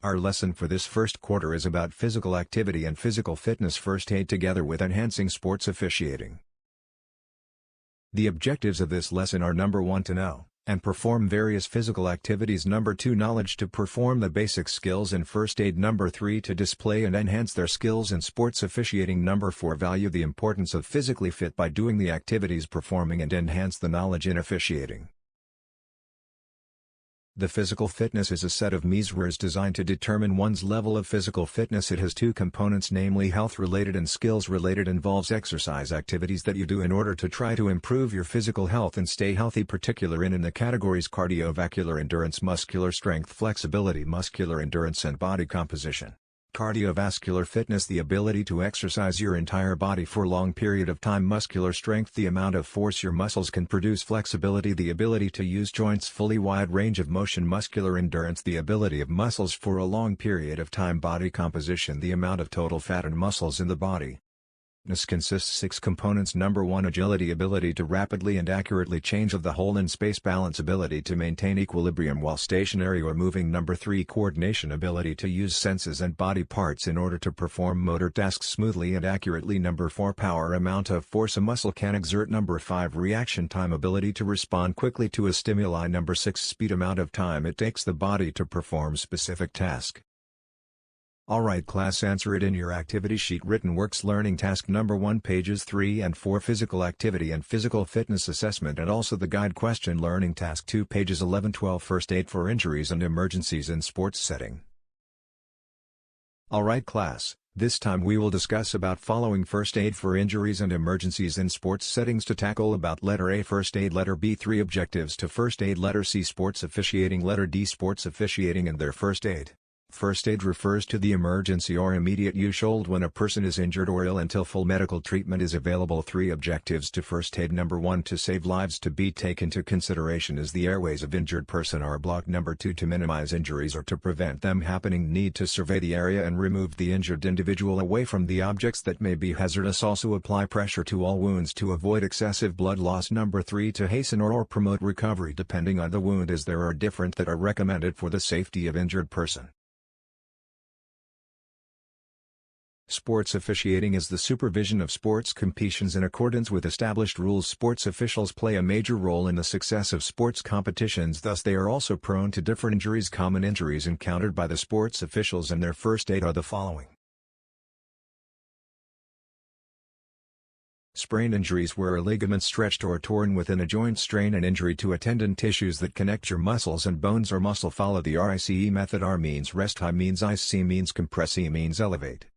Our lesson for this first quarter is about physical activity and physical fitness first aid together with enhancing sports officiating. The objectives of this lesson are: number 1, to know and perform various physical activities; number 2, knowledge to perform the basic skills in first aid; number 3, to display and enhance their skills in sports officiating; number 4, value the importance of physically fit by doing the activities performing and enhance the knowledge in officiating. The physical fitness is a set of measures designed to determine one's level of physical fitness. It has two components, namely health-related and skills-related. Involves exercise activities that you do in order to try to improve your physical health and stay healthy, particular in the categories cardiovascular endurance, muscular strength, flexibility, muscular endurance, and body composition. Cardiovascular fitness, the ability to exercise your entire body for a long period of time. Muscular strength, the amount of force your muscles can produce. Flexibility, the ability to use joints fully, wide range of motion. Muscular endurance, the ability of muscles for a long period of time. Body composition, the amount of total fat and muscles in the body. This consists 6 components. Number 1, agility, ability to rapidly and accurately change of the whole in space. Balance, ability to maintain equilibrium while stationary or moving. Number 3, coordination, ability to use senses and body parts in order to perform motor tasks smoothly and accurately. Number 4, power, amount of force a muscle can exert. Number 5, reaction time, ability to respond quickly to a stimuli. Number 6, speed, amount of time it takes the body to perform specific task. Alright class, answer it in your activity sheet. Written works learning task number 1, pages 3 and 4, physical activity and physical fitness assessment, and also the guide question. Learning task 2, pages 11-12, first aid for injuries and emergencies in sports setting. Alright class, this time we will discuss about following first aid for injuries and emergencies in sports settings to tackle. About letter A, first aid; letter B, 3 objectives to first aid; letter C, sports officiating; letter D, sports officiating and their first aid. First aid refers to the emergency or immediate use when a person is injured or ill until full medical treatment is available. 3 objectives to first aid: number 1, to save lives. To be taken into consideration is the airways of injured person are blocked. Number 2, to minimize injuries or to prevent them happening. Need to survey the area and remove the injured individual away from the objects that may be hazardous. Also apply pressure to all wounds to avoid excessive blood loss. Number 3, to hasten or promote recovery depending on the wound, as there are different that are recommended for the safety of injured person. Sports officiating is the supervision of sports competitions in accordance with established rules. Sports officials play a major role in the success of sports competitions, thus they are also prone to different injuries. Common injuries encountered by the sports officials and their first aid are the following. Sprain injuries, where a ligament stretched or torn within a joint. Strain, an injury to a tendon tissues that connect your muscles and bones or muscle. Follow the RICE method. R means rest, I means ice, C means compress, E means elevate.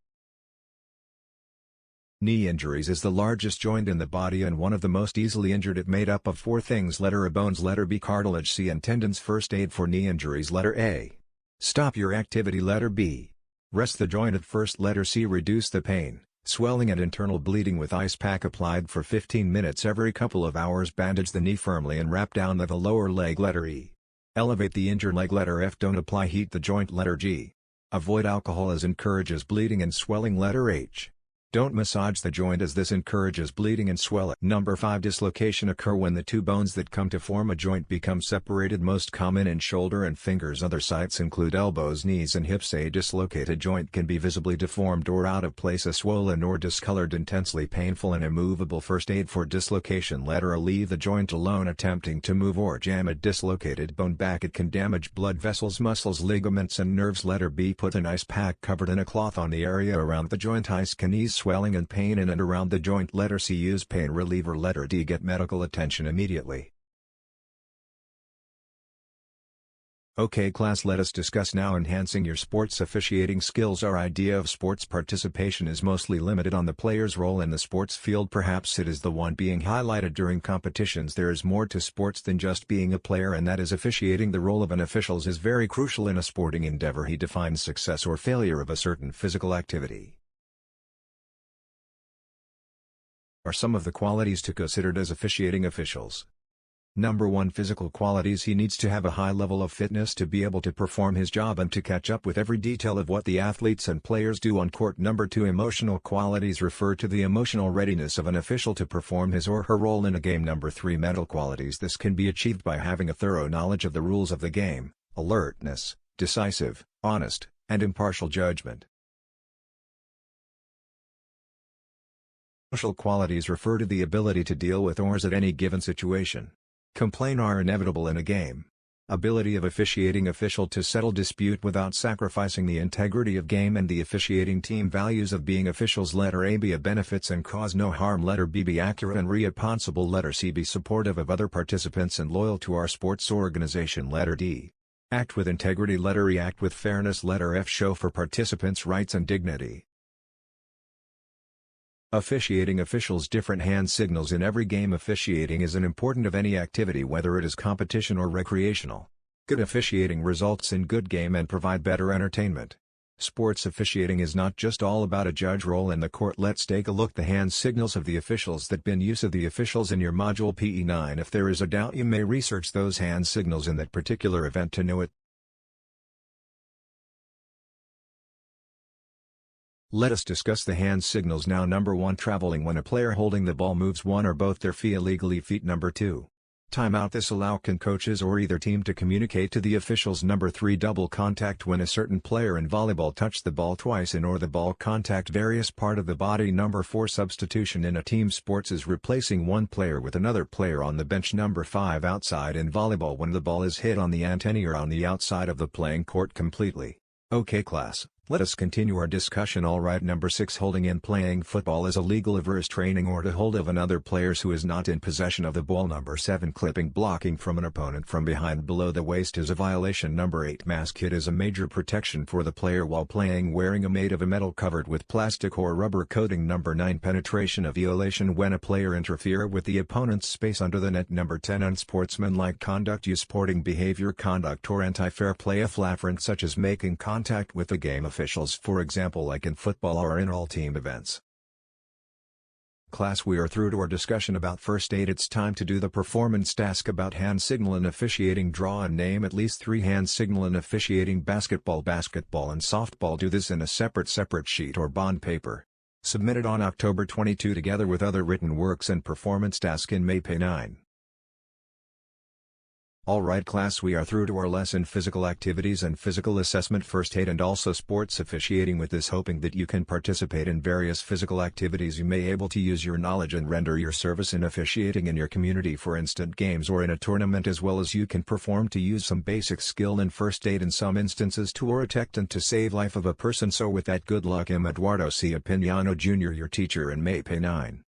Knee injuries is the largest joint in the body and one of the most easily injured. It made up of 4 things: letter A, bones; letter B, cartilage; C, and tendons. First aid for knee injuries: letter A, stop your activity; letter B, rest the joint at first; letter C, reduce the pain, swelling and internal bleeding with ice pack applied for 15 minutes every couple of hours; bandage the knee firmly and wrap down the lower leg; letter E, elevate the injured leg; letter F, don't apply heat the joint; letter G, avoid alcohol as encourages bleeding and swelling; letter H, don't massage the joint as this encourages bleeding and swelling. Number 5, dislocation occur when the 2 bones that come to form a joint become separated, most common in shoulder and fingers. Other sites include elbows, knees, and hips. A dislocated joint can be visibly deformed or out of place, a swollen or discolored, intensely painful and immovable. First aid for dislocation: letter A, leave the joint alone. Attempting to move or jam a dislocated bone back, it can damage blood vessels, muscles, ligaments, and nerves. Letter B, put an ice pack covered in a cloth on the area around the joint. Ice can ease swelling and pain in and around the joint. Letter C, use pain reliever. Letter D, get medical attention immediately. Okay class, let us discuss now enhancing your sports officiating skills. Our idea of sports participation is mostly limited on the player's role in the sports field. Perhaps it is the one being highlighted during competitions. There is more to sports than just being a player, and that is officiating. The role of an official is very crucial in a sporting endeavor. He defines success or failure of a certain physical activity. Are some of the qualities to consider as officiating officials. Number 1, physical qualities. He needs to have a high level of fitness to be able to perform his job and to catch up with every detail of what the athletes and players do on court. Number 2, emotional qualities refer to the emotional readiness of an official to perform his or her role in a game. Number 3, mental qualities. This can be achieved by having a thorough knowledge of the rules of the game, alertness, decisive, honest, and impartial judgment. Social qualities refer to the ability to deal with oars at any given situation. Complaints are inevitable in a game. Ability of officiating official to settle dispute without sacrificing the integrity of game and the officiating team. Values of being officials. Letter A, be a benefits and cause no harm. Letter B, be accurate and responsible. Letter C, be supportive of other participants and loyal to our sports organization. Letter D, act with integrity. Letter E, act with fairness. Letter F, show for participants' rights and dignity. Officiating officials. Different hand signals in every game. Officiating is an important of any activity, whether it is competition or recreational. Good officiating results in good game and provide better entertainment. Sports officiating is not just all about a judge role in the court. Let's take a look. The hand signals of the officials. That been use of the officials in your module PE9. If there is a doubt, you may research those hand signals in that particular event to know it. Let us discuss the hand signals now. Number 1, traveling. When a player holding the ball moves one or both their feet illegally. Feet. Number 2, timeout. This allow can coaches or either team to communicate to the officials. Number 3, double contact. When a certain player in volleyball touch the ball twice in or the ball contact various part of the body. Number 4, substitution. In a team sports is replacing one player with another player on the bench. Number 5, outside. In volleyball, when the ball is hit on the antennae or on the outside of the playing court completely. Okay class, let us continue our discussion. Alright. Number 6, holding. In playing football is illegal averse training or to hold of another players who is not in possession of the ball. Number 7, clipping. Blocking from an opponent from behind below the waist is a violation. Number 8, mask. Kit is a major protection for the player while playing, wearing a made of a metal covered with plastic or rubber coating. Number 9, penetration, a violation when a player interfere with the opponent's space under the net. Number 10, unsportsmanlike conduct, use sporting behavior, conduct or anti-fair play, a flagrant such as making contact with the game officials, for example like in football or in all team events. Class, we are through to our discussion about first aid. It's time to do the performance task about hand signal and officiating. Draw and name at least 3 hand signal and officiating. Basketball and softball. Do this in a separate sheet or bond paper. Submitted on October 22 together with other written works and performance task in MAPEH 9. Alright class, we are through to our lesson physical activities and physical assessment, first aid and also sports officiating. With this hoping that you can participate in various physical activities, you may able to use your knowledge and render your service in officiating in your community for instant games or in a tournament, as well as you can perform to use some basic skill in first aid in some instances to protect and to save life of a person. So with that, good luck. I'm Eduardo C. Pignano Jr., your teacher in MAPEH 9.